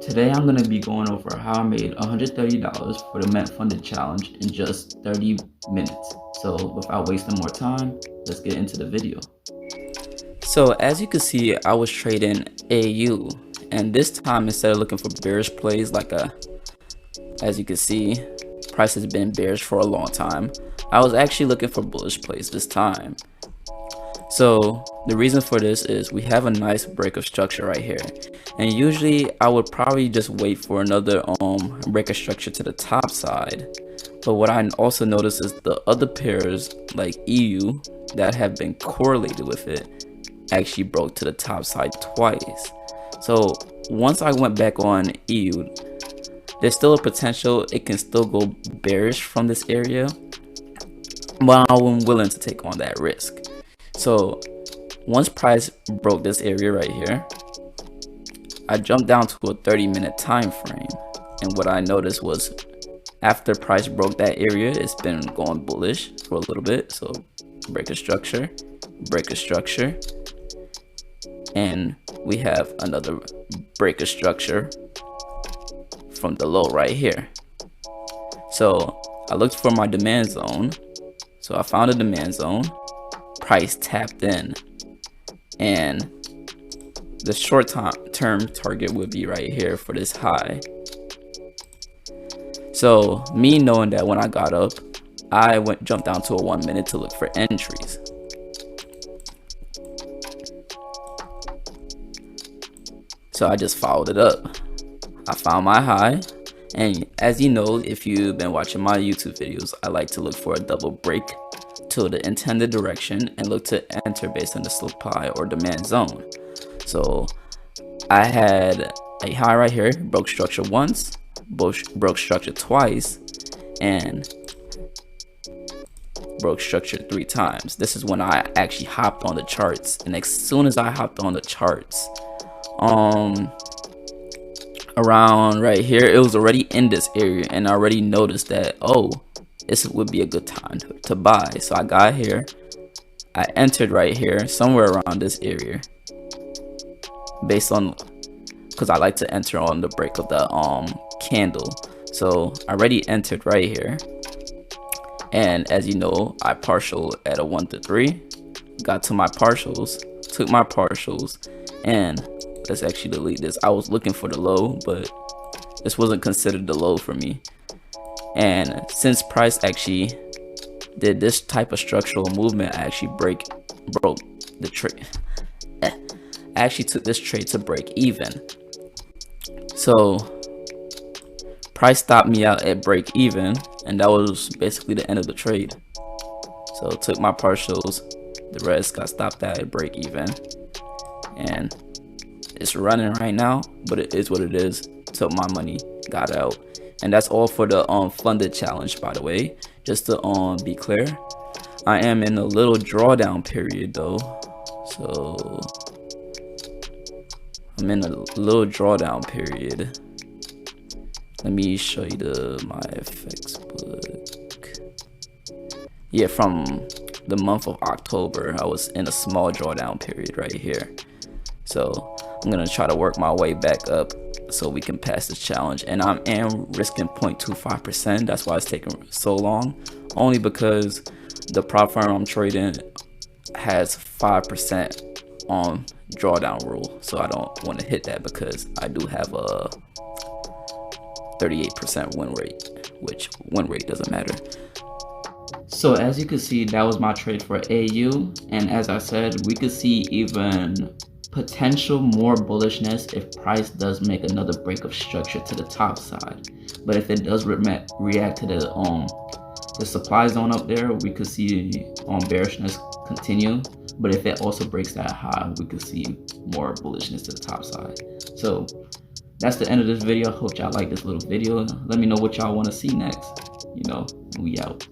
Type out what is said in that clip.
Today I'm going to be going over how I made $130 for the Mint Funded Challenge in just 30 minutes. So without wasting more time, let's get into the video. So as you can see, I was trading AU, and this time instead of looking for bearish plays as you can see, price has been bearish for a long time. I was actually looking for bullish plays this time. So the reason for this is we have a nice break of structure right here, and usually I would probably just wait for another break of structure to the top side. But what I also noticed is the other pairs like EU that have been correlated with it actually broke to the top side twice. So once I went back on EU, there's still a potential it can still go bearish from this area, but I'm willing to take on that risk. So once price broke this area right here, I jumped down to a 30-minute time frame, and what I noticed was after price broke that area, it's been going bullish for a little bit. So break a structure, and we have another break of structure from the low right here. So I looked for my demand zone, so I found a demand zone. Price tapped in, and the short-term target would be right here for this high. So me knowing that, when I got up, I jumped down to a 1 minute to look for entries. So I just followed it up. I found my high, and as you know, if you've been watching my YouTube videos, I like to look for a double break to the intended direction and look to enter based on the supply or demand zone. So I had a high right here, broke structure once, broke structure twice, and broke structure 3 times. This is when I actually hopped on the charts, and as soon as I hopped on the charts, around right here, it was already in this area, and I already noticed that, oh, this would be a good time to buy. So I got here, I entered right here, somewhere around this area, based on, because I like to enter on the break of the candle. So I already entered right here, and as you know, I partial at a 1 to 3, got to my partials, took my partials, and let's actually delete this. I was looking for the low, but this wasn't considered the low for me. And since price actually did this type of structural movement, I actually broke the trade. I actually took this trade to break even. So price stopped me out at break even, and that was basically the end of the trade. So took my partials, the rest got stopped out at break even, and it's running right now, but it is what it is. Took my money, got out. And that's all for the funded challenge, by the way. Just to be clear, I am in a little drawdown period though. So I'm in a little drawdown period. Let me show you the Myfxbook. Yeah, from the month of October, I was in a small drawdown period right here. So I'm gonna try to work my way back up so we can pass this challenge, and I am risking 0.25%. That's why it's taking so long, only because the prop firm I'm trading has 5% on drawdown rule, so I don't want to hit that because I do have a 38% win rate, which win rate doesn't matter. So as you can see, that was my trade for AU, and as I said, we could see even potential more bullishness if price does make another break of structure to the top side. But if it does react to the supply zone up there, we could see bearishness continue. But if it also breaks that high, we could see more bullishness to the top side. So that's the end of this video. Hope y'all like this little video. Let me know what y'all want to see next. We out.